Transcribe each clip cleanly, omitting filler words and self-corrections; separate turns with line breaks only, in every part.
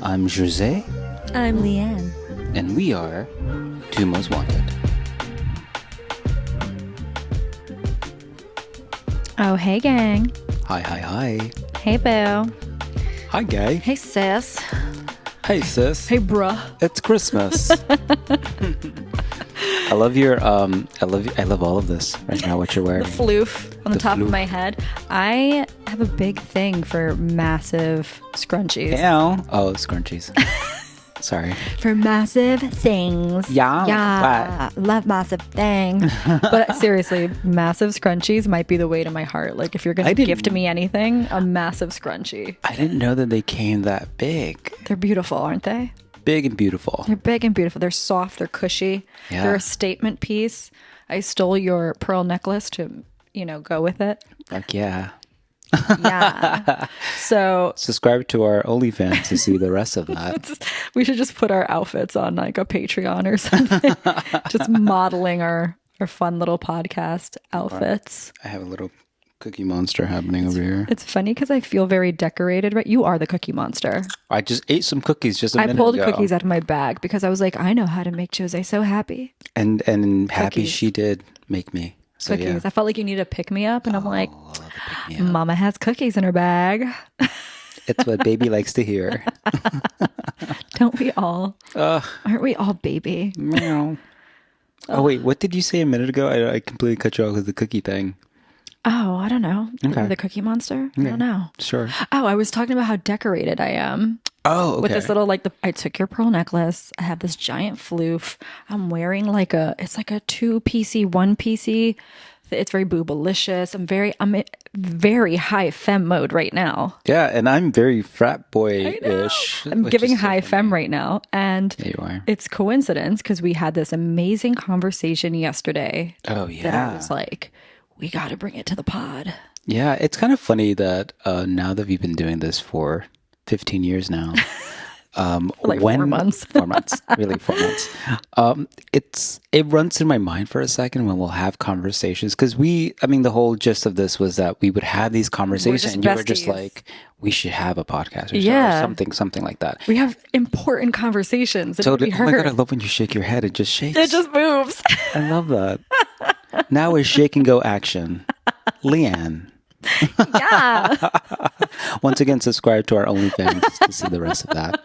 I'm Jo Sé.
I'm Leeann.
And we are Two Most Wanted.
Oh, hey, gang.
Hi.
Hey, boo.
Hi, gay.
Hey, sis.
Hey, sis.
Hey, bruh.
It's Christmas. I love your, I love all of this right now, what you're wearing.
The floof on the top
floof.
of my head. I have a big thing for massive scrunchies.
Ow. Oh, scrunchies. Sorry.
For massive things.
Yeah.
Love massive things. But seriously, massive scrunchies might be the way to my heart. Like, if you're going to gift me anything, a massive scrunchie.
I didn't know that they came that big.
They're beautiful, aren't they?
Big and beautiful.
They're big and beautiful. They're soft. They're cushy.
Yeah.
They're a statement piece. I stole your pearl necklace to, go with it.
Fuck yeah.
Yeah. So
subscribe to our OnlyFans to see the rest of that.
We should just put our outfits on like a Patreon or something. Just modeling our fun little podcast outfits.
I have a little Cookie Monster happening over here.
It's funny because I feel very decorated, right? You are the Cookie Monster.
I just ate some cookies just a minute ago.
I pulled cookies out of my bag because I was like, I know how to make Jose so happy.
And happy cookies. She did make me. So,
cookies.
Yeah.
I felt like you need to pick me up, and I'm like, Mama has cookies in her bag.
It's what baby likes to hear.
Don't we all? Aren't we all baby?
Meow. Oh wait, what did you say a minute ago? I completely cut you off with the cookie thing.
Oh, I don't know.
Okay.
The Cookie Monster?
Okay.
I don't know.
Sure.
Oh, I was talking about how decorated I am.
Oh, okay.
With this little, I took your pearl necklace. I have this giant floof. I'm wearing it's like a 2-piecey, 1-piecey. It's very boobalicious. I'm very high femme mode right now.
Yeah, and I'm very frat boy-ish.
I'm giving high femme right now. And
yeah, you are.
It's coincidence because we had this amazing conversation yesterday.
Oh, yeah.
That I was like, we got to bring it to the pod. Yeah,
it's kind of funny that now that we've been doing this for 15 years now.
4 months.
4 months. Really, 4 months. It runs through my mind for a second when we'll have conversations. Because the whole gist of this was that we would have these conversations and you were just like, we should have a podcast or something like that.
We have important conversations.
Totally. Oh my God, I love when you shake your head. It just shakes.
It just moves.
I love that. Now is shake and go action. Leeann.
Yeah.
Once again, subscribe to our OnlyFans to see the rest of that.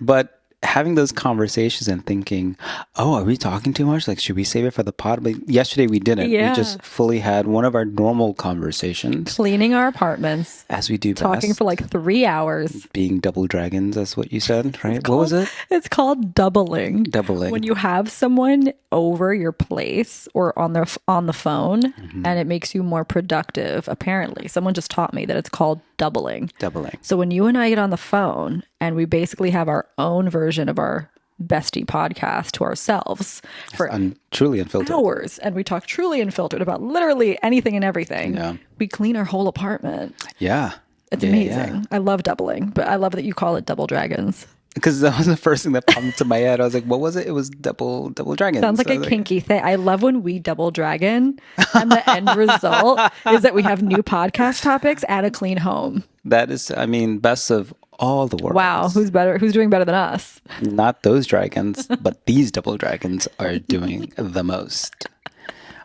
But having those conversations and thinking, oh, are we talking too much? Like, should we save it for the pod? But yesterday we didn't.
Yeah.
We just fully had one of our normal conversations.
Cleaning our apartments.
As we do best.
Talking for 3 hours.
Being double dragons, that's what you said, right? What was it?
It's called doubling.
Doubling.
When you have someone over your place or on the phone, and it makes you more productive, apparently. Someone just taught me that it's called doubling.
Doubling.
So when you and I get on the phone and we basically have our own version of our bestie podcast to ourselves for
truly unfiltered
hours, and we talk truly unfiltered about literally anything and everything.
Yeah.
We clean our whole apartment.
Yeah.
It's amazing. Yeah. I love doubling, but I love that you call it double dragons.
Because that was the first thing that popped into my head. I was like, what was it? It was double dragon.
Sounds like a kinky thing. I love when we double dragon and the end result is that we have new podcast topics and a clean home.
That is, best of all the worlds.
Wow. Who's doing better than us?
Not those dragons, but these double dragons are doing the most.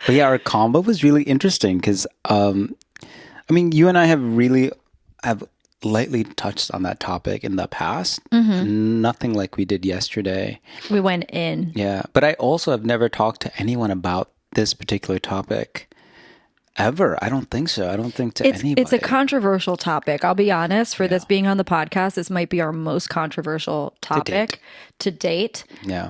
But yeah, our combo was really interesting because, you and I have lightly touched on that topic in the past. Nothing like we did yesterday.
We went in.
Yeah. But I also have never talked to anyone about this particular topic ever. I don't think so. I don't think anybody.
It's a controversial topic. I'll be honest. For this being on the podcast, this might be our most controversial topic to date.
Yeah.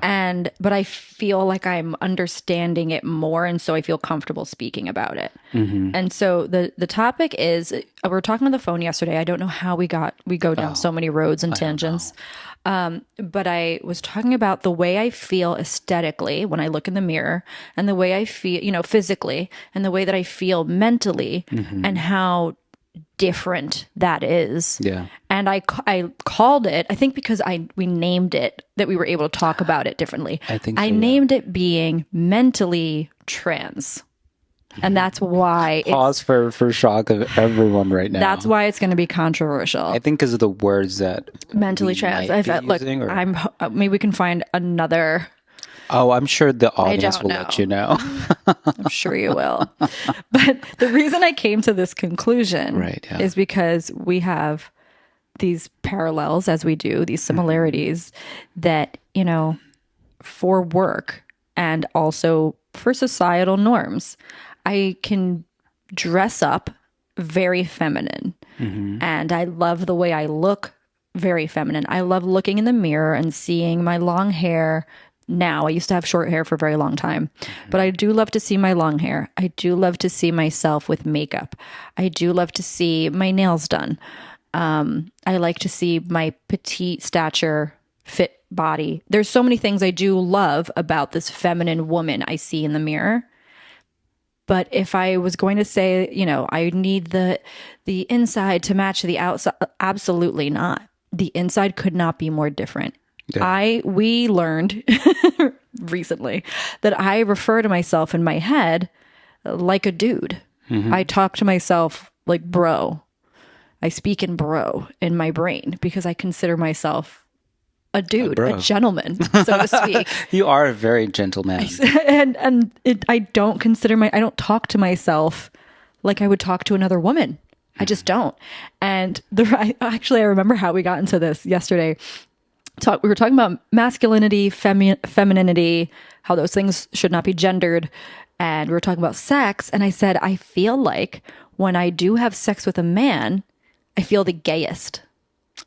But I feel like I'm understanding it more, and so I feel comfortable speaking about it. And so the topic is, we were talking on the phone yesterday. I don't know how we go down so many roads and tangents. But I was talking about the way I feel aesthetically when I look in the mirror, and the way I feel, physically, and the way that I feel mentally, and how different that is.
Yeah.
And I called it, I think because we named it, that we were able to talk about it differently.
I think so,
I named it being mentally trans. And that's why
Pause for shock of everyone right now.
That's why it's going to be controversial.
I think because of the words that
mentally trans. Look, maybe we can find another.
Oh, I'm sure the audience will let you know.
I'm sure you will. But the reason I came to this conclusion is because we have these parallels, as we do, these similarities that, you know, for work and also for societal norms, I can dress up very feminine. And I love the way I look very feminine. I love looking in the mirror and seeing my long hair. Now, I used to have short hair for a very long time, but I do love to see my long hair. I do love to see myself with makeup. I do love to see my nails done. I like to see my petite stature, fit body. There's so many things I do love about this feminine woman I see in the mirror. But if I was going to say, you know, I need the inside to match the outside, absolutely not. The inside could not be more different. Yeah. We learned recently that I refer to myself in my head like a dude. I talk to myself like bro. I speak in bro in my brain because I consider myself a dude, a gentleman, so to speak.
You are a very gentleman.
I don't talk to myself like I would talk to another woman. I just don't. And I remember how we got into this yesterday. We were talking about masculinity, femininity, how those things should not be gendered. And we were talking about sex. And I said, I feel like when I do have sex with a man, I feel the gayest.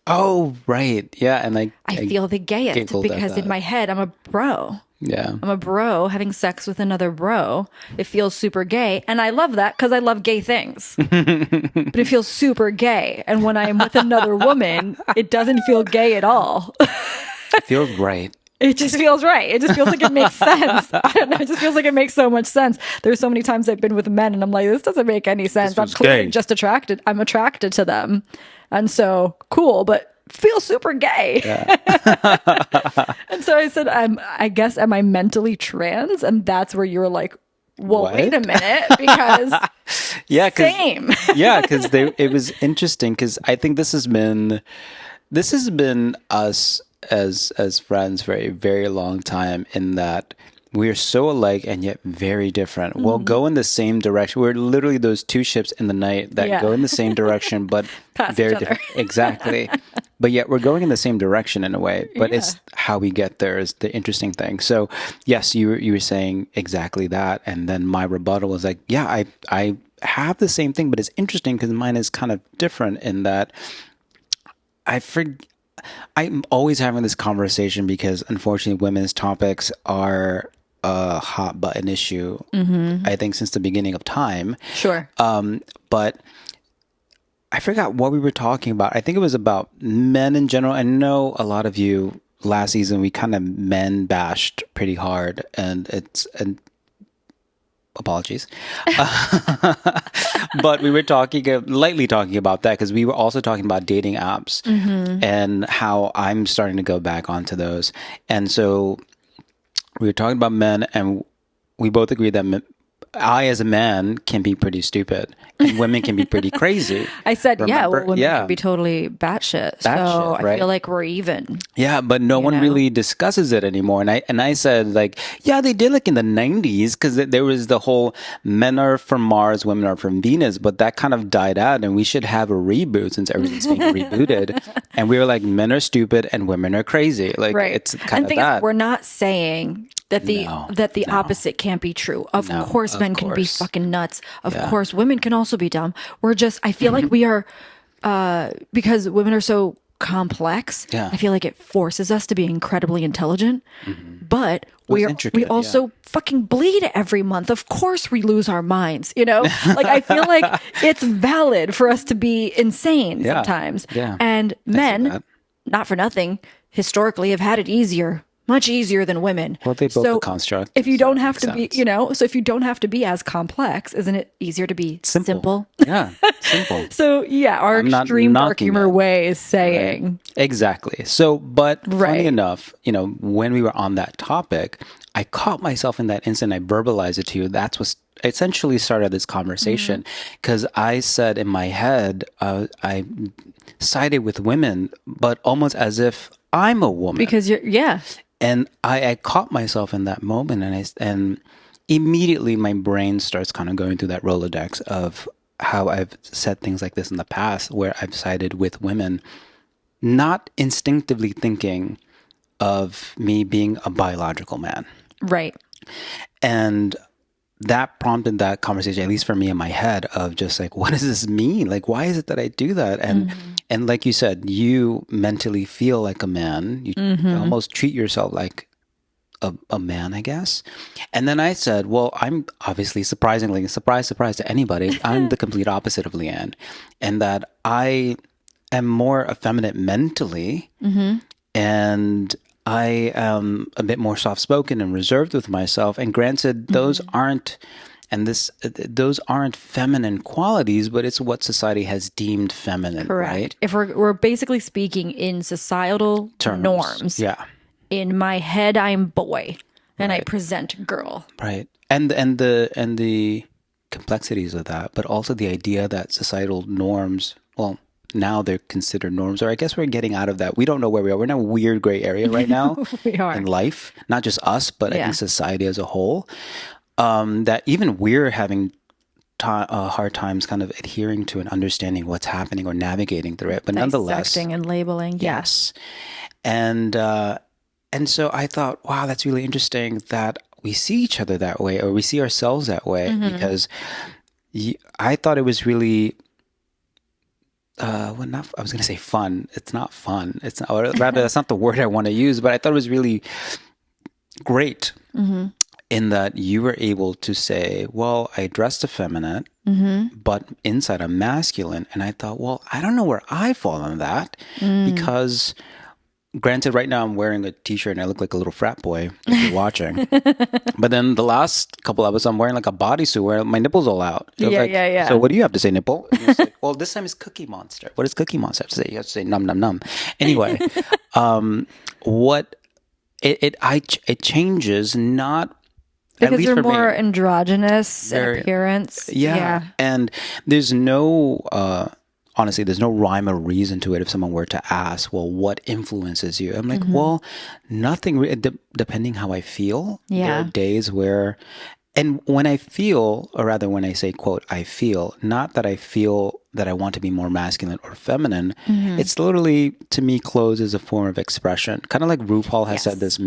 Oh, right. Yeah. And I
feel the gayest because in my head, I'm a bro.
Yeah.
I'm a bro having sex with another bro. It feels super gay. And I love that because I love gay things. But it feels super gay. And when I'm with another woman, it doesn't feel gay at all.
It feels right.
It just feels right. It just feels like it makes sense. I don't know. It just feels like it makes so much sense. There's so many times I've been with men and I'm like, this doesn't make any sense. I'm clearly just attracted. I'm attracted to them. And so cool, but feel super gay. Yeah. And so I said, I guess, am I mentally trans? And that's where you were like, well, what? Wait a minute, because same.
Yeah, because it was interesting because I think this has been us as friends for a very long time in that we are so alike and yet very different. We'll go in the same direction. We're literally those two ships in the night that go in the same direction, but very different. Exactly. But yet we're going in the same direction in a way. But it's how we get there is the interesting thing. So yes, you were saying exactly that. And then my rebuttal was like, yeah, I have the same thing, but it's interesting because mine is kind of different in that I'm always having this conversation because unfortunately women's topics are a hot button issue, I think, since the beginning of time.
Sure.
But I forgot what we were talking about. I think it was about men in general. I know a lot of you last season, we kind of men bashed pretty hard and apologies. But we were lightly talking about that because we were also talking about dating apps and how I'm starting to go back onto those. And so we were talking about men and we both agreed that I, as a man, can be pretty stupid and women can be pretty crazy.
I said, women can be totally batshit. So I feel like we're even.
Yeah, but no one really discusses it anymore. And I said, like, yeah, they did like in the 90s because there was the whole men are from Mars, women are from Venus, but that kind of died out and we should have a reboot since everything's being rebooted. And we were like, men are stupid and women are crazy. Like, it's kind of that.
We're not saying that the opposite can't be true. Of course, men can be fucking nuts. Of course, women can also be dumb. I feel like we are, because women are so complex. I feel like it forces us to be incredibly intelligent. But we also fucking bleed every month. Of course, we lose our minds. You know, like I feel like it's valid for us to be insane sometimes. And men, not for nothing, historically have had it easier. Much easier than women.
Well, they built the construct.
If you don't have to be, if you don't have to be as complex, isn't it easier to be simple?
Yeah. Simple.
So yeah, our
I'm not
extreme dark
knocking
humor
it.
way is saying
Exactly. So, but funny
Right.
enough, when we were on that topic, I caught myself in that instant. I verbalized it to you. That's what essentially started this conversation because I said in my head, I sided with women, but almost as if I'm a woman.
because yeah.
And I caught myself in that moment, and immediately my brain starts kind of going through that Rolodex of how I've said things like this in the past, where I've sided with women, not instinctively thinking of me being a biological man.
Right.
And that prompted that conversation, at least for me in my head, of just like, what does this mean? Like, why is it that I do that? And like you said, you mentally feel like a man. You almost treat yourself like a man, I guess. And then I said, well, I'm obviously surprisingly, surprise to anybody, I'm the complete opposite of Leann, and that I am more effeminate mentally, and I am a bit more soft-spoken and reserved with myself. And granted, those aren't feminine qualities, but it's what society has deemed feminine,
Correct.
right?
If we're basically speaking in societal
Terms.
norms.
Yeah.
In my head, I'm boy, and I present girl.
Right. And the complexities of that, but also the idea that societal norms, well, now they're considered norms, or I guess we're getting out of that. We don't know where we are. We're in a weird gray area right now
We are.
in life, not just us, but I
Yeah.
think society as a whole. That even we're having hard times kind of adhering to and understanding what's happening or navigating through it. But nonetheless,
Dissecting and labeling.
yes. And so I thought, wow, that's really interesting that we see each other that way, or we see ourselves that way, because I thought it was really, well, not, I was going to say fun. It's not fun. It's not, or rather, that's not the word I want to use, but I thought it was really great in that you were able to say, well, I dressed effeminate, but inside I'm masculine. And I thought, well, I don't know where I fall on that because granted, right now I'm wearing a t-shirt and I look like a little frat boy if you're watching. But then the last couple of us, I'm wearing like a bodysuit where my nipples all out. It was like,
Yeah.
So what do you have to say, nipple? And it's like, well, this time it's Cookie Monster. What does Cookie Monster have to say? You have to say num num num. Anyway, what it changes, not at
Because
least
you're
for
more
me.
androgynous in
Very-
appearance.
Yeah. And there's no, honestly, there's no rhyme or reason to it. If someone were to ask, well, what influences you? I'm like, well, nothing, depending how I feel. There
Yeah.
are days where, and when I feel, or rather when I say, quote, I feel, not that I feel that I want to be more masculine or feminine. It's literally, to me, clothes is a form of expression. Kind of like RuPaul has said this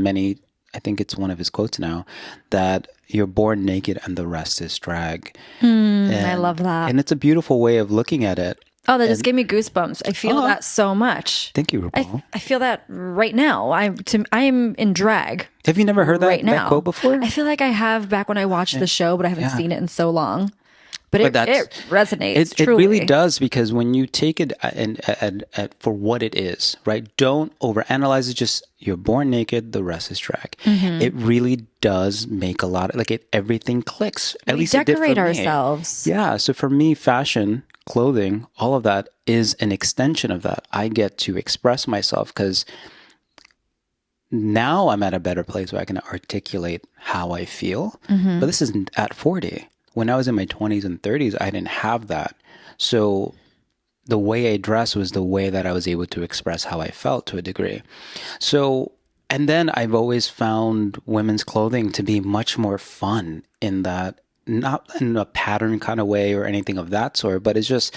I think it's one of his quotes now, that you're born naked and the rest is drag.
I love that.
And it's a beautiful way of looking at it.
Oh, that just gave me goosebumps. I feel that so much.
Thank you, RuPaul.
I feel that right now. I am in drag
Have you never heard
right
that
now.
quote before?
I feel like I have back when I watched the show, but I haven't seen it in so long. But it resonates.
It
truly.
really does, because when you take it at for what it is, right? Don't overanalyze it. Just you're born naked, the rest is drag. It really does make a lot of everything clicks. At
We
least it did for
decorate
me.
ourselves.
Yeah. So for me, fashion, clothing, all of that is an extension of that. I get to express myself because now I'm at a better place where I can articulate how I feel. But this is at 40. When I was in my 20s and 30s, I didn't have that. So the way I dressed was the way that I was able to express how I felt to a degree. So, and then I've always found women's clothing to be much more fun in that, not in a pattern kind of way or anything of that sort, but it's just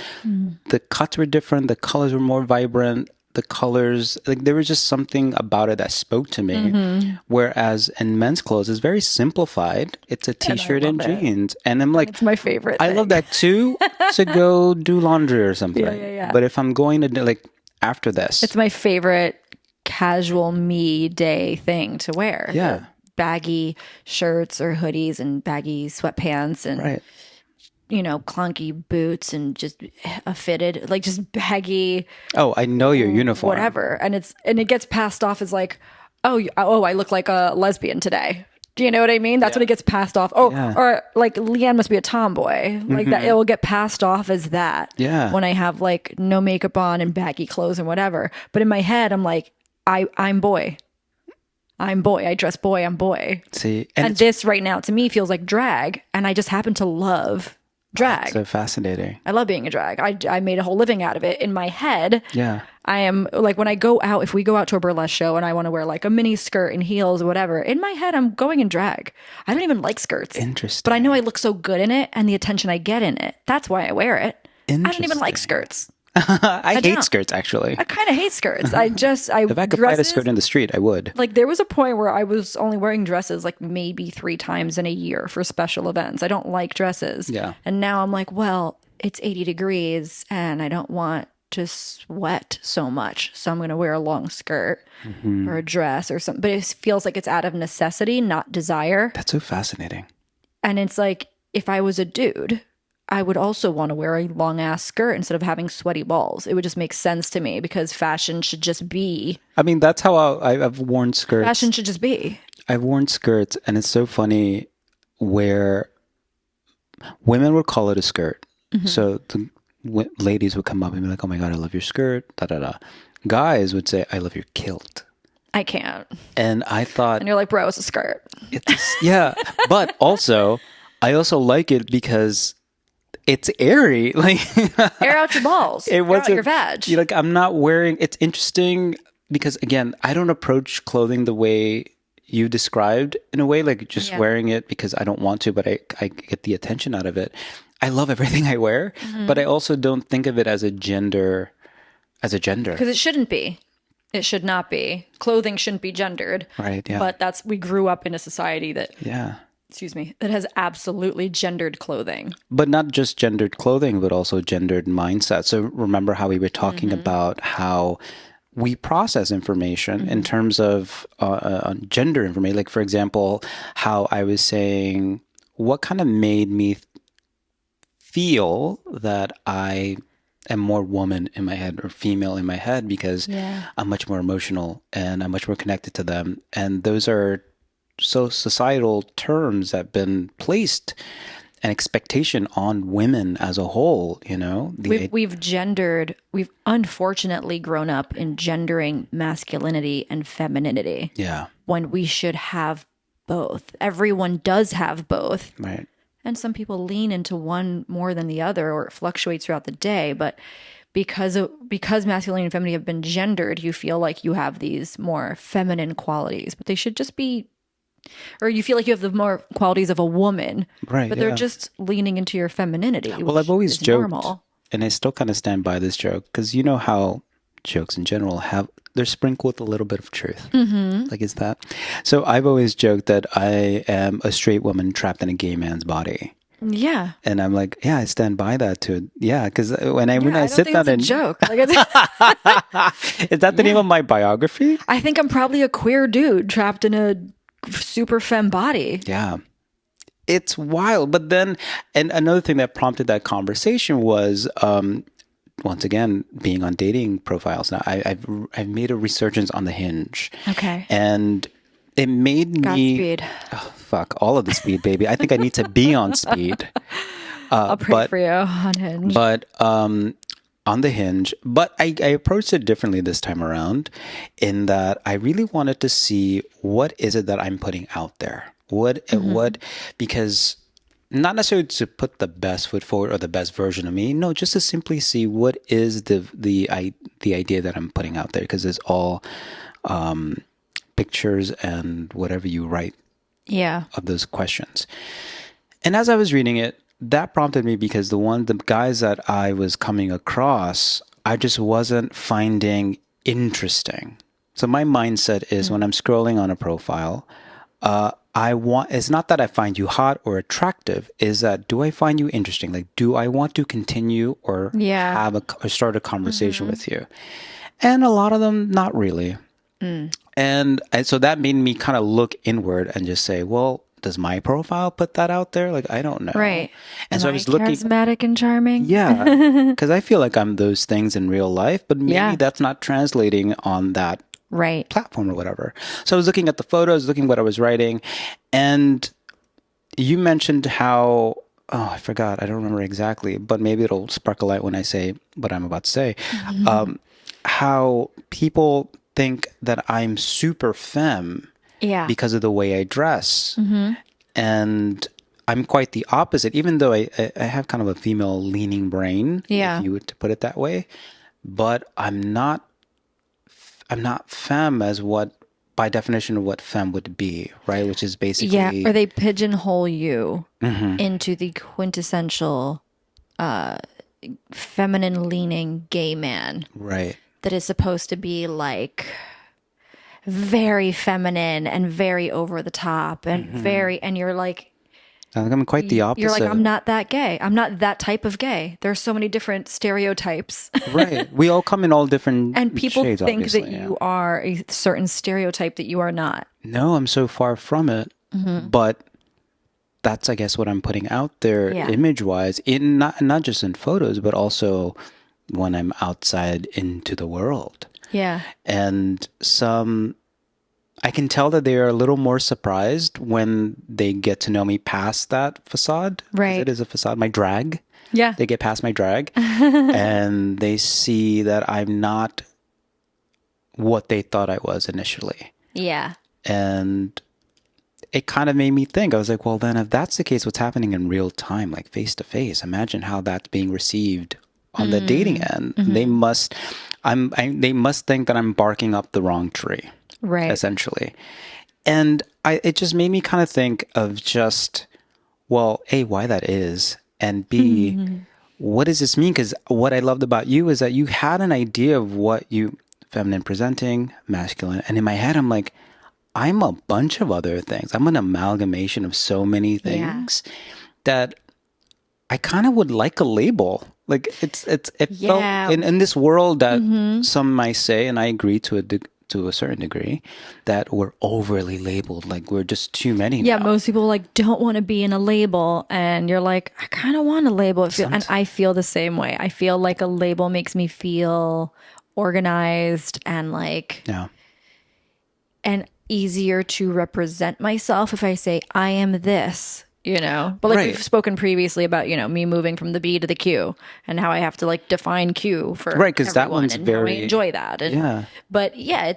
the cuts were different, the colors were more vibrant, the colors, like there was just something about it that spoke to me. Whereas in men's clothes, it's very simplified. It's a t-shirt and
love it.
jeans. And I'm like,
It's my favorite
I
thing.
love that too, to go do laundry or something.
Yeah.
But if I'm going to do, after this,
It's my favorite casual me day thing to wear.
Yeah.
The baggy shirts or hoodies and baggy sweatpants and
right.
clunky boots and just a fitted, like just baggy
Oh, I know your uniform.
whatever. And it gets passed off as like, oh, I look like a lesbian today. Do you know what I mean? That's when it gets passed off. Oh,
Yeah.
or like Leeann must be a tomboy. Like that, it will get passed off as that.
Yeah.
When I have like no makeup on and baggy clothes and whatever. But in my head, I'm like, I'm boy. I'm boy. I dress boy. I'm boy.
See,
And this right now to me feels like drag, and I just happen to love drag.
so fascinating.
I love being a drag. I made a whole living out of it. In my head,
Yeah.
I am like when I go out, if we go out to a burlesque show and I want to wear like a mini skirt and heels or whatever, in my head, I'm going in drag. I don't even like skirts.
Interesting.
But I know I look so good in it and the attention I get in it. That's why I wear it. I don't even like skirts.
I hate
don't.
skirts, actually.
I kind of hate skirts. If I
could find a skirt in the street, I would.
Like there was a point where I was only wearing dresses like maybe 3 times in a year for special events. I don't like dresses.
Yeah.
And now I'm like, well, it's 80 degrees and I don't want to sweat so much. So I'm going to wear a long skirt or a dress or something. But it feels like it's out of necessity, not desire.
That's so fascinating.
And it's like, if I was a dude, I would also want to wear a long ass skirt instead of having sweaty balls. It would just make sense to me because fashion should just be.
I mean, that's how I've worn skirts.
Fashion should just be.
I've worn skirts, and it's so funny where women would call it a skirt. So the ladies would come up and be like, "Oh my God, I love your skirt." Da da da. Guys would say, "I love your kilt."
I can't.
And I thought,
And you're like, bro, it's a skirt.
yeah. But also, I also like it because it's airy. Like
Air out your balls. Air out your vag.
Like I'm not wearing. It's interesting because again, I don't approach clothing the way you described in a way, like just wearing it because I don't want to, but I get the attention out of it. I love everything I wear, but I also don't think of it as a gender.
Because it shouldn't be. It should not be. Clothing shouldn't be gendered.
Right. Yeah.
But we grew up in a society that.
Yeah.
Excuse me, that has absolutely gendered clothing.
But not just gendered clothing, but also gendered mindset. So remember how we were talking about how we process information in terms of gender information. Like, for example, how I was saying, what kind of made me feel that I am more woman in my head or female in my head because I'm much more emotional and I'm much more connected to them. And those are so societal terms that have been placed an expectation on women as a whole, you know?
We've unfortunately grown up in gendering masculinity and femininity.
Yeah.
When we should have both. Everyone does have both.
Right.
And some people lean into one more than the other, or it fluctuates throughout the day. But because masculinity and femininity have been gendered, you feel like you have these more feminine qualities, but they should just be. Or you feel like you have the more qualities of a woman,
right?
But they're just leaning into your femininity.
Well, I've always joked,
normal.
And I still kind of stand by this joke because you know how jokes in general they're sprinkled with a little bit of truth. Like, is that? So I've always joked that I am a straight woman trapped in a gay man's body.
Yeah.
And I'm like, yeah, I stand by that too. Yeah, because when I sit down and
joke. Like,
is that the name of my biography?
I think I'm probably a queer dude trapped in a super femme body.
Yeah. It's wild. But then, and another thing that prompted that conversation was, once again, being on dating profiles. Now, I've made a resurgence on the Hinge.
Okay.
And it made me...
Godspeed.
Oh, fuck, all of the speed, baby. I think I need to be on speed.
I'll pray for you on Hinge.
But on the Hinge, but I approached it differently this time around in that I really wanted to see what is it that I'm putting out there. What because not necessarily to put the best foot forward or the best version of me. No, just to simply see what is the idea that I'm putting out there, because it's all pictures and whatever you write of those questions. And as I was reading it, that prompted me because the guys that I was coming across, I just wasn't finding interesting. So my mindset is when I'm scrolling on a profile, it's not that I find you hot or attractive, is that do I find you interesting? Like, do I want to continue or or start a conversation with you? And a lot of them, not really. And so that made me kind of look inward and just say, well, does my profile put that out there? Like, I don't know.
Right.
And so I was looking.
Charismatic and charming.
Yeah. Because I feel like I'm those things in real life, but maybe that's not translating on that
Right.
platform or whatever. So I was looking at the photos, looking what I was writing, and you mentioned how, oh, I forgot, I don't remember exactly, but maybe it'll spark a light when I say what I'm about to say. How people think that I'm super femme
Yeah.
because of the way I dress. And I'm quite the opposite, even though I have kind of a female leaning brain,
Yeah.
if you would to put it that way. But I'm not femme as what, by definition of what femme would be, right? Which is
Yeah.
basically,
Or they pigeonhole you into the quintessential feminine leaning gay man
right.
that is supposed to be like very feminine and very over the top and and
I'm quite the
you're like, I'm
opposite.
not that gay. I'm not that type of gay. There's so many different stereotypes.
Right. We all come in all different
And people
shades,
think
obviously.
that you are a certain stereotype that you are not.
No, I'm so far from it. But that's, I guess, what I'm putting out there
Yeah.
image-wise, in not just in photos, but also when I'm outside into the world.
Yeah.
And I can tell that they are a little more surprised when they get to know me past that facade. 'Cause
Right.
it is a facade. My drag.
Yeah.
They get past my drag and they see that I'm not what they thought I was initially.
Yeah.
And it kind of made me think. I was like, well, then if that's the case, what's happening in real time, like face to face? Imagine how that's being received on the dating end. They must think that I'm barking up the wrong tree.
Right.
Essentially. And it just made me kind of think of just, well, A, why that is, and B, what does this mean? Because what I loved about you is that you had an idea of what you, feminine presenting, masculine, and in my head, I'm like, I'm a bunch of other things. I'm an amalgamation of so many things that I kind of would like a label. Like it felt in this world that some might say, and I agree to a certain degree, that we're overly labeled. Like we're just too many.
Yeah,
now.
most people like don't want to be in a label, and you're like, I kind of want a label. And I feel the same way. I feel like a label makes me feel organized and like
Yeah.
and easier to represent myself if I say I am this. But like we've spoken previously about, me moving from the B to the Q and how I have to like define Q for
because that one's
and
very,
how I enjoy that.
yeah.
But yeah,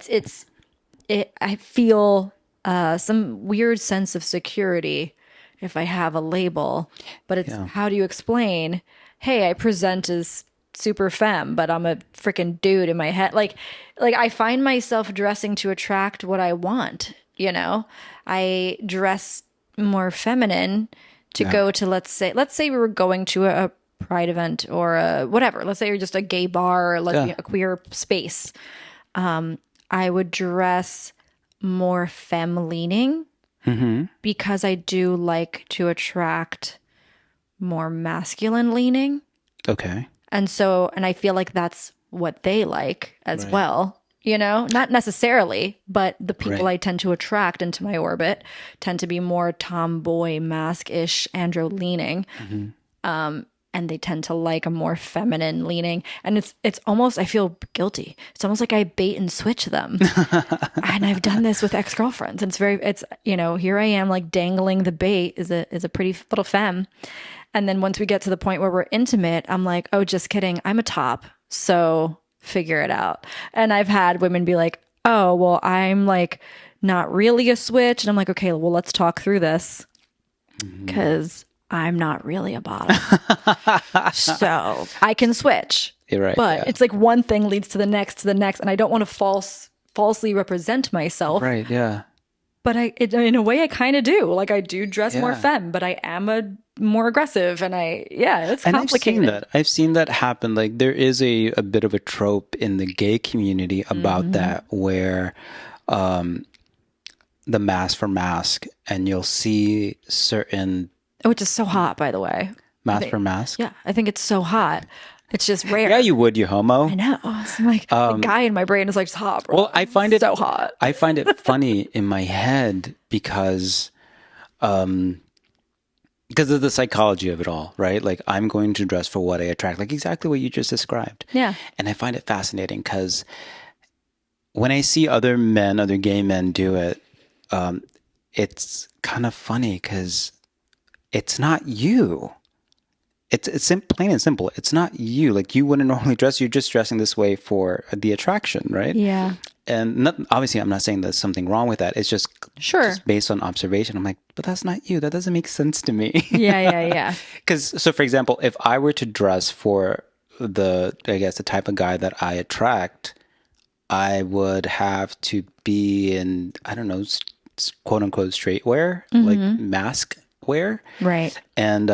I feel some weird sense of security if I have a label, but it's how do you explain, hey, I present as super femme, but I'm a freaking dude in my head. Like I find myself dressing to attract what I want, I dress more feminine to go to, let's say we were going to a pride event or a whatever. Let's say you're just a gay bar or like a queer space. I would dress more femme leaning because I do like to attract more masculine leaning.
Okay.
And I feel like that's what they like as well. Not necessarily, but the people I tend to attract into my orbit tend to be more tomboy, mask-ish, andro leaning. And they tend to like a more feminine leaning. And it's almost, I feel guilty. It's almost like I bait and switch them. And I've done this with ex-girlfriends. It's here I am like dangling the bait is a pretty little femme. And then once we get to the point where we're intimate, I'm like, oh, just kidding. I'm a top. So figure it out. And I've had women be like, oh, well, I'm like not really a switch. And I'm like, okay, well, let's talk through this because I'm not really a bottom. So I can switch.
You're right.
But it's like one thing leads to the next. And I don't want to falsely represent myself.
Right. Yeah.
But in a way, I kind of do. Like I do dress more femme, but I am more aggressive, and it's complicated.
I've seen that happen. Like there is a bit of a trope in the gay community about that, where the mask for mask, and you'll see certain
which is so hot, by the way.
mask for mask.
Yeah, I think it's so hot. It's just rare.
Yeah, you would, you homo.
I know. So I'm like, the guy in my brain is like, it's hot, bro.
Well, I find it
so hot.
I find it funny in my head because of the psychology of it all, right? Like I'm going to dress for what I attract, like exactly what you just described.
Yeah.
And I find it fascinating because when I see other men, other gay men do it, it's kind of funny because it's not you. It's plain and simple. It's not you. Like you wouldn't normally dress. You're just dressing this way for the attraction, right?
Yeah.
And not, obviously, I'm not saying there's something wrong with that. It's
Sure.
just based on observation. I'm like, but that's not you. That doesn't make sense to me.
Yeah.
Because so, for example, if I were to dress for I guess the type of guy that I attract, I would have to be in, I don't know, quote unquote straight wear, like mask wear.
Right.
And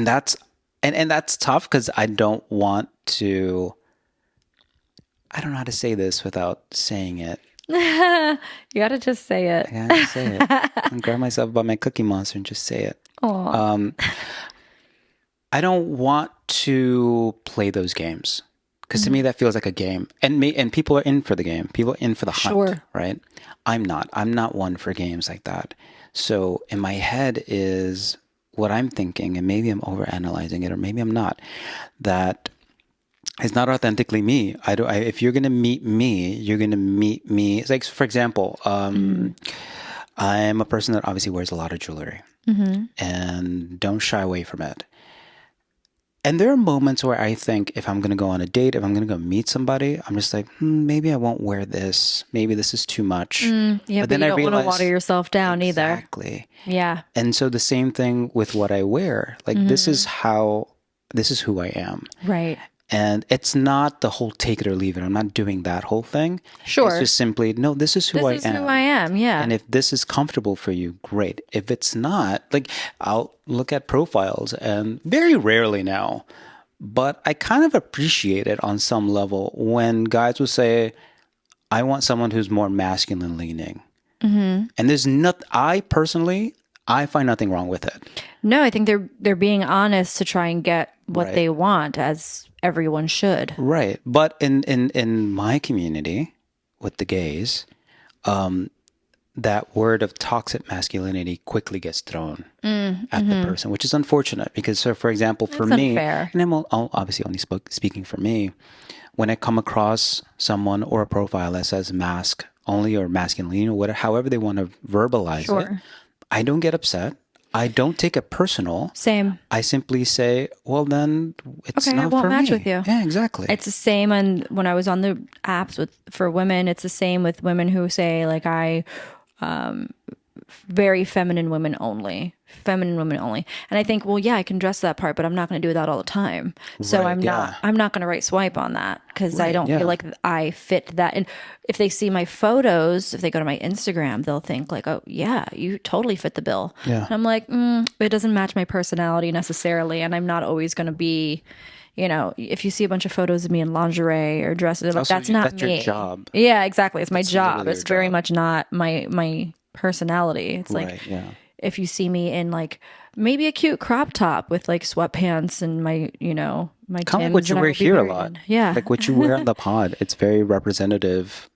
that's that's tough because I don't want to. I don't know how to say this without saying it.
You got to just say it.
I gotta say it. And grab myself by my Cookie Monster and just say it. I don't want to play those games because to me that feels like a game, and people are in for the game. People are in for the hunt, right? I'm not. I'm not one for games like that. So in my head is what I'm thinking, and maybe I'm overanalyzing it, or maybe I'm not. That is not authentically me. If you're gonna meet me, you're gonna meet me. It's like, for example, I'm a person that obviously wears a lot of jewelry and don't shy away from it. And there are moments where I think if I'm going to go on a date, if I'm going to go meet somebody, I'm just like, maybe I won't wear this. Maybe this is too much.
Yeah, but then you don't want to water yourself down either.
Exactly.
Yeah.
And so the same thing with what I wear. Like this is who I am.
Right.
And it's not the whole take it or leave it. I'm not doing that whole thing.
Sure.
It's just simply, no, this is who I am.
This is who I am, yeah.
And if this is comfortable for you, great. If it's not, like I'll look at profiles and very rarely now, but I kind of appreciate it on some level when guys will say, I want someone who's more masculine leaning. And there's I find nothing wrong with it.
No, I think they're being honest to try and get what they want, as everyone should.
Right. But in my community with the gays, that word of toxic masculinity quickly gets thrown at the person, which is unfortunate because, so for example, for me,
unfair.
and I'm obviously only speaking for me, when I come across someone or a profile that says mask only or masculine or whatever, however they want to verbalize it, I don't get upset. I don't take it personal.
Same.
I simply say, well, then it's not
I won't
for
match
me.
with you.
Yeah, exactly.
It's the same when I was on the apps for women. It's the same with women who say like very feminine women only. And I think, well, yeah, I can dress that part, but I'm not going to do that all the time. So I'm not going to right swipe on that because I don't feel like I fit that. And if they see my photos, if they go to my Instagram, they'll think like, oh yeah, you totally fit the bill.
Yeah.
And I'm like, it doesn't match my personality necessarily. And I'm not always going to be, if you see a bunch of photos of me in lingerie or dresses, like, that's not me.
That's your job.
Yeah, exactly. It's my job. It's very much not my personality. It's like, if you see me in like maybe a cute crop top with like sweatpants and my my
kind of like what you wear here a lot.
Yeah,
like what you wear on the pod. It's very representative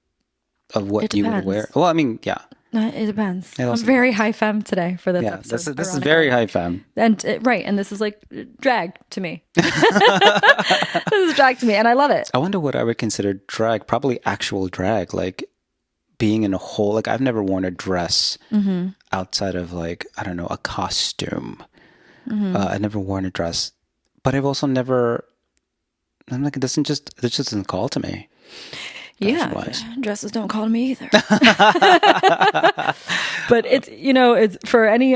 of what you would wear. Well, I mean, yeah.
It depends. I'm very high femme today for this episode.
This is very high femme.
And and this is like drag to me. This is drag to me, and I love it.
I wonder what I would consider drag. Probably actual drag, like being in a whole. Like I've never worn a dress outside of like, I don't know, a costume. I've never worn a dress, but I've also never. I'm like, it just doesn't call to me.
Yeah, dresses don't call to me either. But it's for any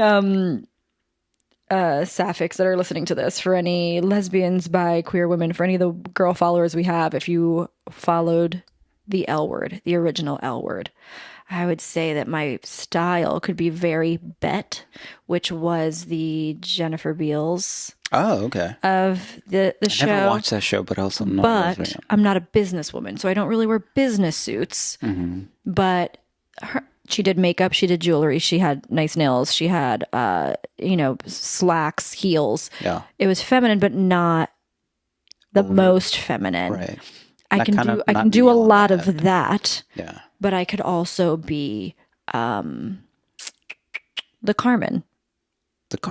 sapphics that are listening to this, for any lesbians, bi, queer women, for any of the girl followers we have, if you followed the L word, the original L word, I would say that my style could be very Bet, which was the Jennifer Beals.
Oh, okay.
Of the show.
I never watched that show, but also
I'm not a businesswoman, so I don't really wear business suits. But she did makeup, she did jewelry, she had nice nails, she had slacks, heels.
Yeah,
it was feminine, but not the most feminine.
Right.
I can do a lot of that.
Yeah.
But I could also be the Carmen.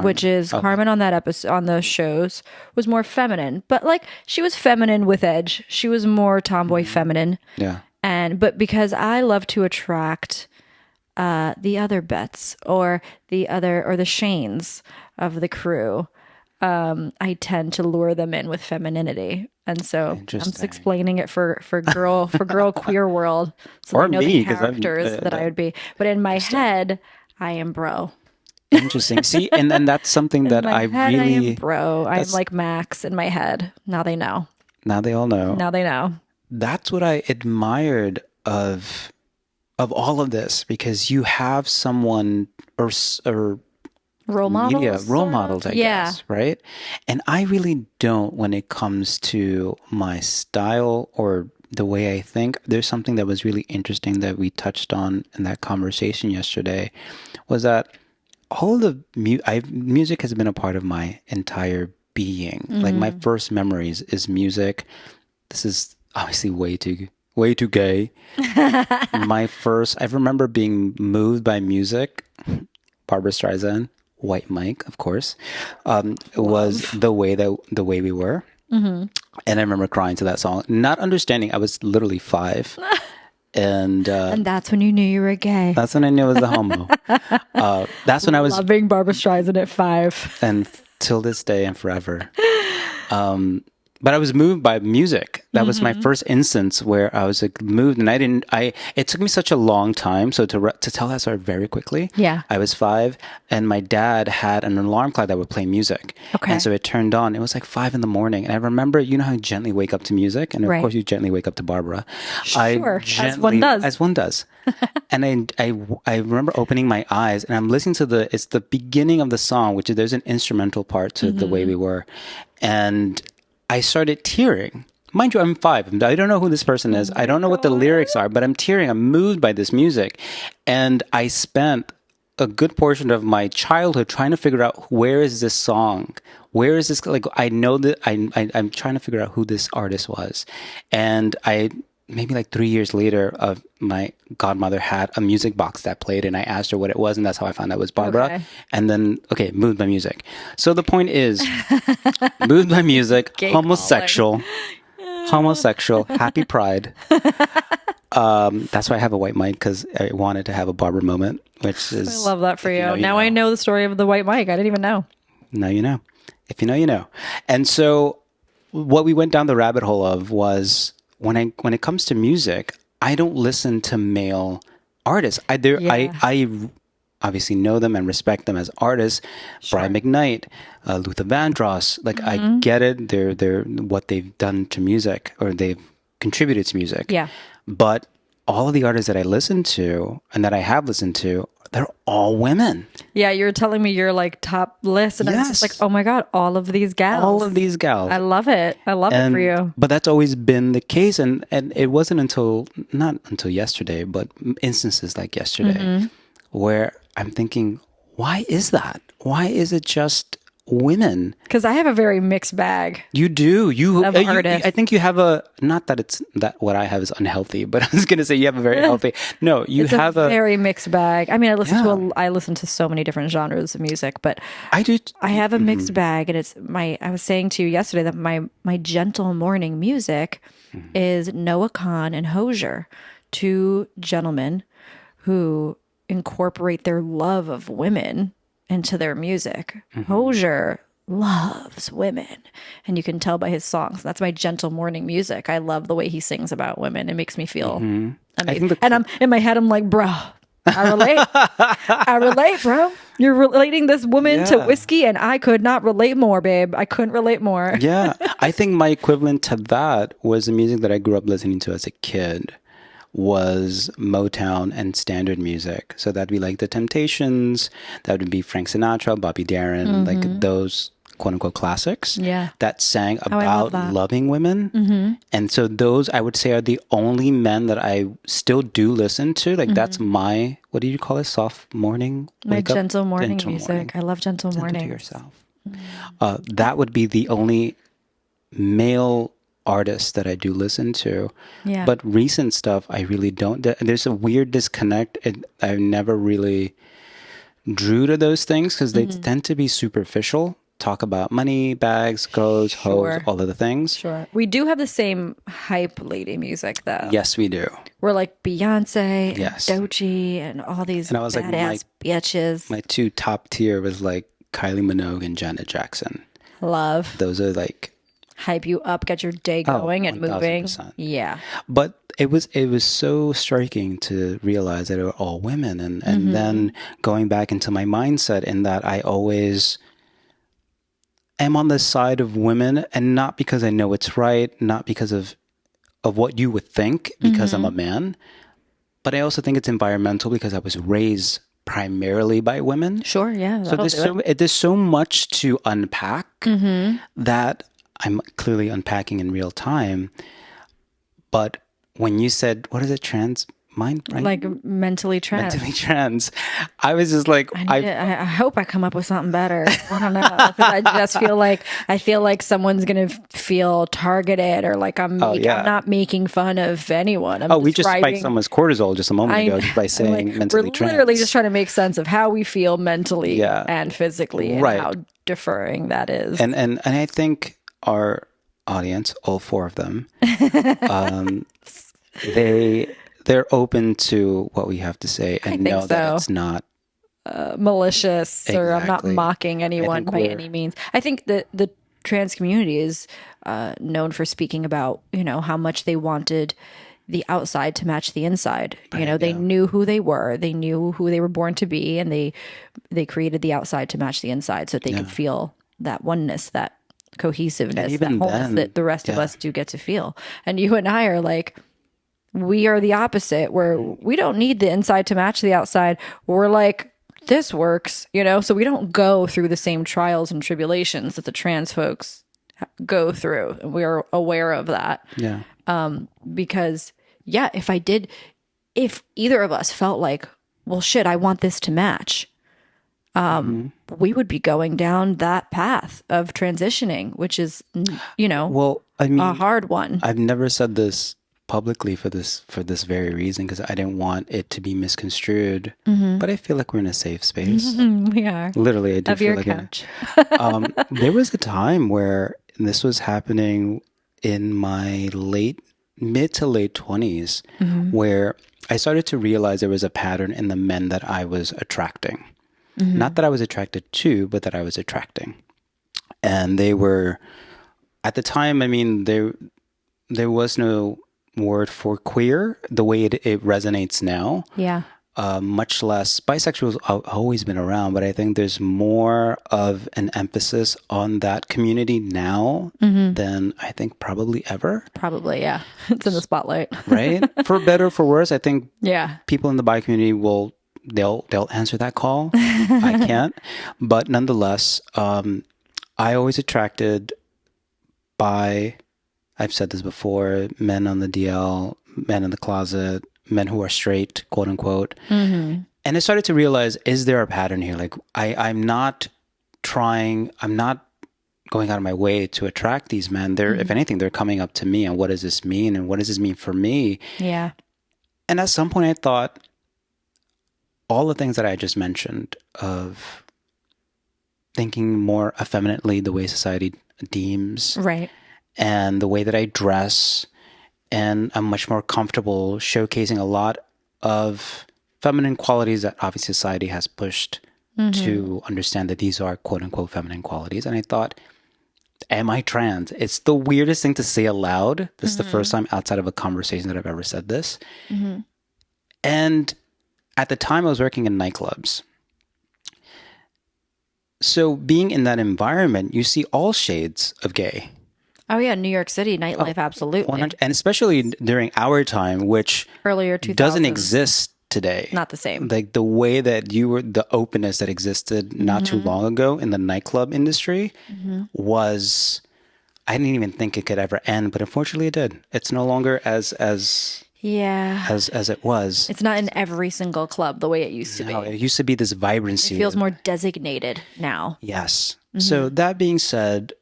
Which is Carmen on that episode, on the shows, was more feminine, but like she was feminine with edge. She was more tomboy feminine.
Yeah.
But because I love to attract the other Bets or the Shanes of the crew, I tend to lure them in with femininity. And so I'm just
Interesting.
explaining it for girl queer world, so
Or
they know
me,
the
because I'm
characters that I would be. But in my head, I am bro.
interesting. See, and that's something
In
that
my
I
head, I am
really,
bro. I'm
that's
like Max in my head. Now they know.
now they all know.
Now they know.
That's what I admired of all of this, because you have someone or
Role
media
models,
role
sort
models,
of.
I
Yeah.
guess, right? And I really don't when it comes to my style or the way I think. There's something that was really interesting that we touched on in that conversation yesterday, was that all of the music has been a part of my entire being. Like my first memories is music. This is obviously way too gay. I remember being moved by music. Barbara Streisand, White Mike, of course, was
Love.
the way we were. And I remember crying to that song, not understanding. I was literally 5, and
And that's when you knew you were gay.
that's when I knew I was a homo. That's when I was,
Loving Barbara Streisand at 5.
and till this day and forever. But I was moved by music. That was my first instance where I was like moved, and it took me such a long time. So to tell that story very quickly,
Yeah.
I was 5, and my dad had an alarm clock that would play music.
Okay.
And so it turned on. It was like 5 in the morning, and I remember, you know how you gently wake up to music, and of
Right.
course you gently wake up to Barbara.
Sure, as one does.
As one does. And I remember opening my eyes, and I'm listening to it's the beginning of the song, which there's an instrumental part to The Way We Were, and I started tearing. Mind you, I'm 5. I don't know who this person is. I don't know what the lyrics are, but I'm tearing. I'm moved by this music. And I spent a good portion of my childhood trying to figure out, where is this song? Where is this? Like, I know that I'm trying to figure out who this artist was. And maybe like 3 years later, my godmother had a music box that played, and I asked her what it was, and that's how I found out it was Barbara.
Okay.
And then, moved by music. So the point is, moved by music,
Gay
homosexual, happy pride. That's why I have a white mic, because I wanted to have a Barbara moment, which is...
I love that for you.
know, you
Now
know.
I know the story of the white mic. I didn't even know.
Now you know. If you know, you know. And so what we went down the rabbit hole of was, when it comes to music, I don't listen to male artists. I obviously know them and respect them as artists. Sure. Brian McKnight, Luther Vandross. Like, I get it. They're what they've done to music, or they've contributed to music.
Yeah.
But all of the artists that I listen to and that I have listened to, they're all women.
Yeah, you were telling me your like top list, and I was just like, oh my God, all of these gals.
All of these gals.
I love it. I love it for you.
But that's always been the case. And it wasn't not until yesterday, but instances like yesterday, where I'm thinking, why is that? Why is it just women?
Because I have a very mixed bag.
You do.
Of artists.
I think you have not that it's that what I have is unhealthy, but I was going to say you have a very healthy. No, you have a
very mixed bag. I mean, I listen to so many different genres of music, but
I do.
I have a mixed bag, and I was saying to you yesterday that my gentle morning music is Noah Kahn and Hosier, 2 gentlemen who incorporate their love of women into their music. Hosier loves women, and you can tell by his songs. That's my gentle morning music. I love the way he sings about women. It makes me feel amazing. And I'm in my head, I'm like, bro, I relate. I relate, bro. You're relating this woman to whiskey, and I could not relate more, babe. I couldn't relate more.
Yeah. I think my equivalent to that was the music that I grew up listening to as a kid, was Motown and standard music. So that'd be like The Temptations, that would be Frank Sinatra, Bobby Darin, like those quote unquote classics that sang about loving women. And so those, I would say, are the only men that I still do listen to. Like that's my, what do you call it? Soft morning?
My gentle morning music. I love gentle morning.
To yourself. That would be the only male artists that I do listen to.
Yeah.
But recent stuff, I really don't. There's a weird disconnect. I never really drew to those things, because they tend to be superficial talk about money, bags, clothes, hoes,
Sure.
all of the things.
Sure. We do have the same hype lady music though.
Yes, we do.
We're like Beyonce and
Yes.
Doechii and all these
And I was like,
badass bitches.
my two top tier was like Kylie Minogue and Janet Jackson.
Love.
Those are like,
Hype you up, get your day going and moving.
1000%.
Yeah.
but it was so striking to realize that they were all women, and then going back into my mindset in that I always am on the side of women, and not because I know it's right, not because of what you would think, because I'm a man, but I also think it's environmental because I was raised primarily by women.
Sure. Yeah.
So there's so much to unpack that I'm clearly unpacking in real time. But when you said, what is it,
like mentally trans.
mentally trans, I was just like,
I hope I come up with something better. I don't know. 'Cause I just feel like someone's gonna feel targeted, or like I'm not making fun of anyone.
we just spiked someone's cortisol just a moment ago just by saying
like,
mentally
we're
trans.
literally just trying to make sense of how we feel mentally and physically, and
Right.
how deferring that is.
And I think our audience, all four of them, they're open to what we have to say and know that it's not
malicious, or I'm not
Exactly.
mocking anyone by any means. I think that the trans community is known for speaking about, how much they wanted the outside to match the inside. They knew who they were, they knew who they were born to be, and they created the outside to match the inside so that they could feel that oneness, that cohesiveness, that wholeness that the rest of us do get to feel. And you and I are like, we are the opposite, where we don't need the inside to match the outside. We're like, this works, so we don't go through the same trials and tribulations that the trans folks go through. And we are aware of that.
Yeah.
Because if either of us felt like, well, shit, I want this to match, we would be going down that path of transitioning, which is,
Well, I mean,
a hard one.
I've never said this publicly for this very reason, because I didn't want it to be misconstrued. But I feel like we're in a safe space.
We are.
Literally, I do
Of
feel
your
like
couch.
there was a time where this was happening in my mid to late 20s, where I started to realize there was a pattern in the men that I was attracting. Not that I was attracted to, but that I was attracting. And they were, at the time, I mean, there was no word for queer the way it resonates now.
Yeah.
Much less, bisexuals have always been around, but I think there's more of an emphasis on that community now than I think probably ever.
Probably, yeah. It's in the spotlight.
Right? For better or for worse, I think
Yeah.
people in the bi community they'll answer that call. I can't. But nonetheless, I always attracted by, I've said this before, men on the DL, men in the closet, men who are straight, quote unquote. And I started to realize, is there a pattern here? Like I'm not going out of my way to attract these men. They're, if anything, they're coming up to me and what does this mean? And what does this mean for me?
Yeah.
And at some point I thought, all the things that I just mentioned, of thinking more effeminately the way society deems,
Right.
and the way that I dress, and I'm much more comfortable showcasing a lot of feminine qualities that obviously society has pushed to understand that these are quote unquote feminine qualities. And I thought, am I trans? It's the weirdest thing to say aloud. This is the first time outside of a conversation that I've ever said this. And at the time I was working in nightclubs. So being in that environment, you see all shades of gay.
Oh yeah, New York City nightlife, absolutely.
100, and especially during our time, which
Earlier 2000s.
doesn't exist today.
Not the same.
Like the way that the openness that existed not too long ago in the nightclub industry was, I didn't even think it could ever end, but unfortunately it did. It's no longer as it was.
It's not in every single club the way it used to be.
It used to be this vibrancy.
It feels more designated now.
Yes. So that being said,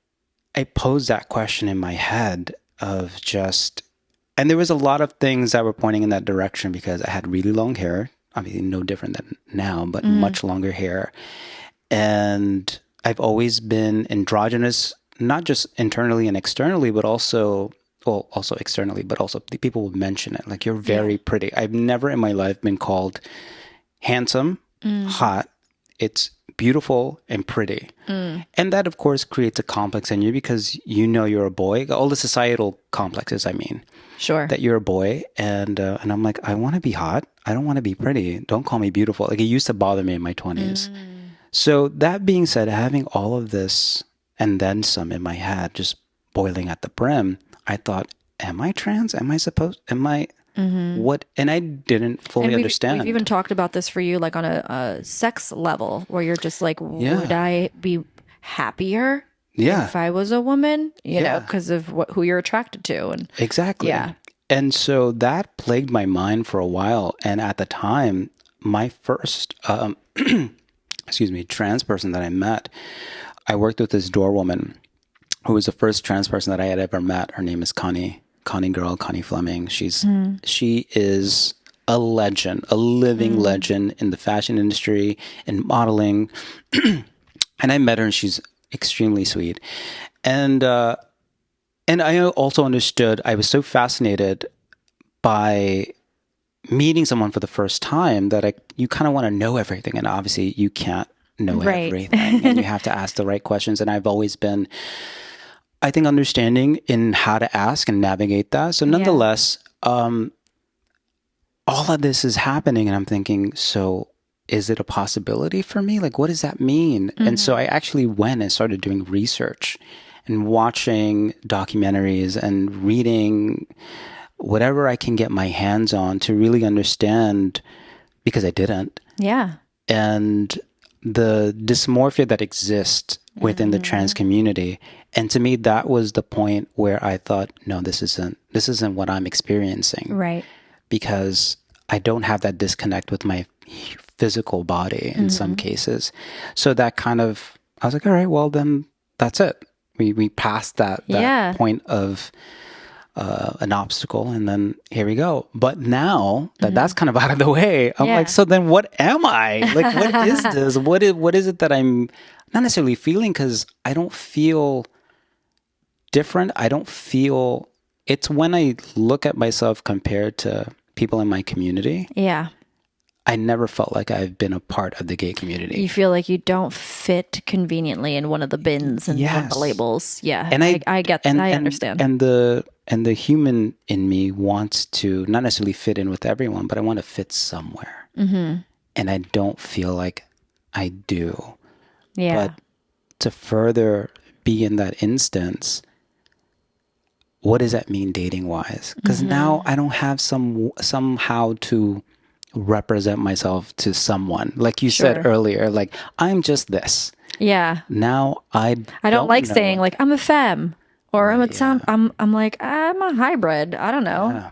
I posed that question in my head of just, and there was a lot of things that were pointing in that direction because I had really long hair. I mean, no different than now, but much longer hair. And I've always been androgynous, not just internally and externally, but also, well, also externally, but also the people would mention it. Like, you're very pretty. I've never in my life been called handsome, hot. It's beautiful and pretty. And that, of course, creates a complex in you because you know you're a boy. All the societal complexes, I mean.
Sure.
That you're a boy. And I'm like, I want to be hot. I don't want to be pretty. Don't call me beautiful. Like, it used to bother me in my 20s. So that being said, having all of this and then some in my head, just boiling at the brim, I thought, am I trans? Am I, what? And I didn't fully
And
understand.
we've even talked about this for you, like on a sex level, where you're just like, would I be happier if I was a woman? You know, because of who you're attracted to, and
Exactly.
Yeah.
And so that plagued my mind for a while. And at the time, my first, trans person that I met, I worked with this door woman who was the first trans person that I had ever met. Her name is Connie Fleming. She is a legend, a living legend in the fashion industry and modeling. And I met her, and she's extremely sweet. And I also understood, I was so fascinated by meeting someone for the first time that you kind of want to know everything. And obviously you can't know everything, and you have to ask the right questions. And I've always been, I think, understanding in how to ask and navigate that. So nonetheless, all of this is happening, and I'm thinking, so is it a possibility for me? Like, what does that mean? And so I actually went and started doing research and watching documentaries and reading whatever I can get my hands on to really understand, because I didn't.
Yeah.
And the dysmorphia that exists within the trans community. And to me, that was the point where I thought, no, this isn't what I'm experiencing.
Right.
Because I don't have that disconnect with my physical body in some cases. So that kind of, I was like, all right, well, then that's it. We passed that point of an obstacle, and then here we go. But now that that's kind of out of the way, I'm like, so then what am I? Like, what is this? What is it that I'm not necessarily feeling? Because I don't feel different. I don't feel, it's when I look at myself compared to people in my community.
Yeah.
I never felt like I've been a part of the gay community.
You feel like you don't fit conveniently in one of the bins and one of the labels. Yeah. And I get that. I understand.
And the human in me wants to not necessarily fit in with everyone, but I want to fit somewhere. And I don't feel like I do.
Yeah.
But to further be in that instance, what does that mean dating wise? Because now I don't have somehow to represent myself to someone. Like you said earlier, like, I'm just this. Yeah. Now I
don't like saying like I'm a femme or I'm like I'm a hybrid. I don't know.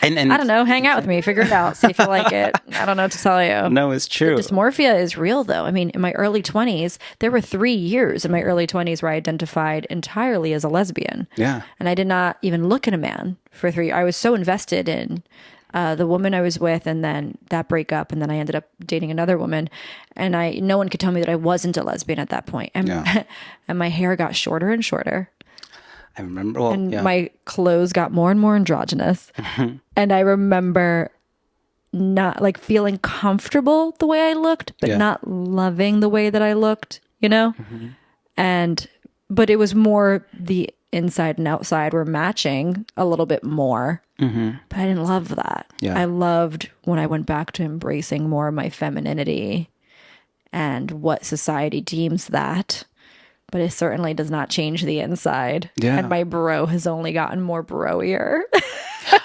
And I don't know. Hang out with me. Figure it out. See if you like it. I don't know what to tell you.
No, it's true.
The dysmorphia is real, though. I mean, in my early 20s, there were 3 years in my early 20s where I identified entirely as a lesbian. Yeah. And I did not even look at a man for 3 years. I was so invested in the woman I was with, and then that breakup, and then I ended up dating another woman, and no one could tell me that I wasn't a lesbian at that point. And, and my hair got shorter and shorter.
I remember.
My clothes got more and more androgynous. And I remember not like feeling comfortable the way I looked, but not loving the way that I looked, you know? But it was more the inside and outside were matching a little bit more. But I didn't love that. I loved when I went back to embracing more of my femininity and what society deems that. But it certainly does not change the inside. Yeah. And my bro has only gotten more bro-ier.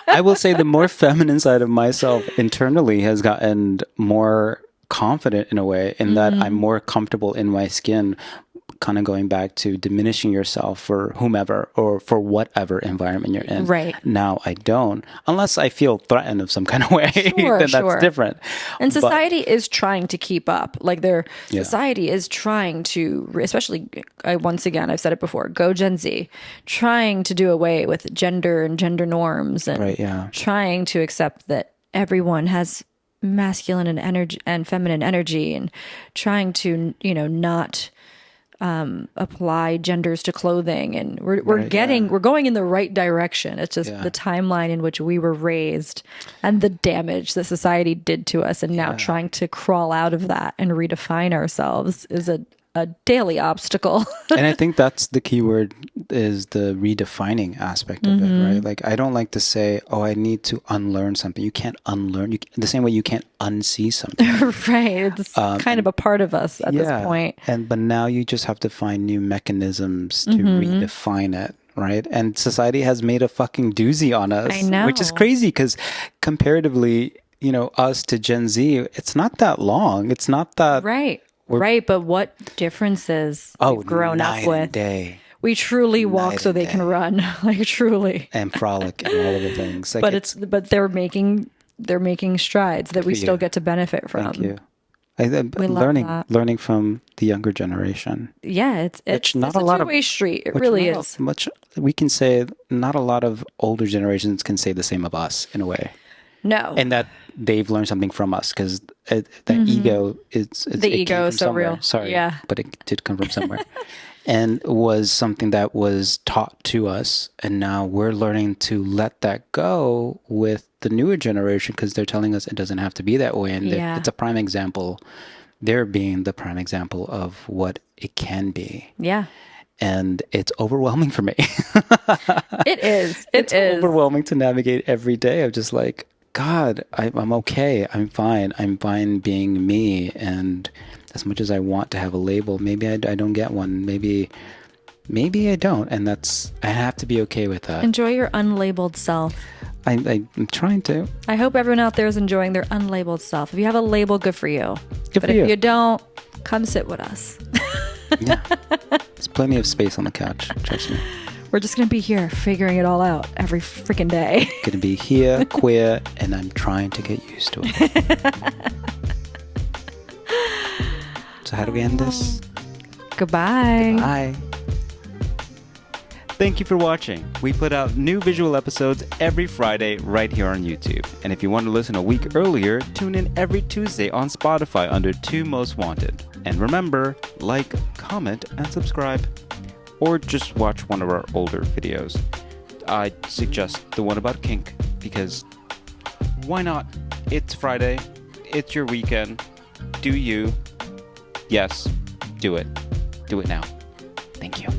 I will say the more feminine side of myself internally has gotten more confident in a way, in that I'm more comfortable in my skin, kind of going back to diminishing yourself for whomever or for whatever environment you're in. Right. Now I don't, unless I feel threatened of some kind of way, then that's different.
And society is trying to keep up. Like society is trying to, especially, once again, I've said it before, go Gen Z, trying to do away with gender and gender norms and trying to accept that everyone has masculine and feminine energy, and trying to, not apply genders to clothing, and we're
Right,
we're going in the right direction. It's just the timeline in which we were raised and the damage that society did to us, and now trying to crawl out of that and redefine ourselves is a daily obstacle.
And I think that's the key word, is the redefining aspect of it, right? Like, I don't like to say, oh, I need to unlearn something. You can't unlearn, the same way you can't unsee something.
Right. It's kind of a part of us at this point.
But now you just have to find new mechanisms to redefine it, right? And society has made a fucking doozy on us.
I know.
Which is crazy, because comparatively, us to Gen Z, it's not that long. It's not that...
Right, but what differences we've grown up with.
Day.
We truly walk so they can run, like truly,
and frolic and all of the things. Like,
but they're making strides that we still get to benefit from.
Thank you. Learning from the younger generation.
Yeah, it's
not
a two-way street. It really is.
We can say not a lot of older generations can say the same of us in a way.
No,
and that they've learned something from us, because the ego
ego is so
somewhere.
real.
Sorry,
yeah,
but it did come from somewhere, and was something that was taught to us, and now we're learning to let that go with the newer generation, because they're telling us it doesn't have to be that way, and it's a prime example. They're being the prime example of what it can be.
Yeah.
And it's overwhelming for me.
It is.
It's overwhelming to navigate every day. I'm just like, God, I'm okay. I'm fine being me. And as much as I want to have a label, maybe I don't get one. Maybe I don't. And I have to be okay with that.
Enjoy your unlabeled self.
I'm trying to.
I hope everyone out there is enjoying their unlabeled self. If you have a label, good for you.
But if
you don't, come sit with us.
Yeah. There's plenty of space on the couch. Trust me.
We're just going to be here figuring it all out every freaking day.
Going to be here, queer, and I'm trying to get used to it. So how do we end this?
Goodbye.
Bye. Thank you for watching. We put out new visual episodes every Friday right here on YouTube. And if you want to listen a week earlier, tune in every Tuesday on Spotify under 2 Most Wanted. And remember, like, comment, and subscribe. Or just watch one of our older videos. I suggest the one about kink, because why not? It's Friday. It's your weekend. Do you? Yes, do it. Do it now. Thank you.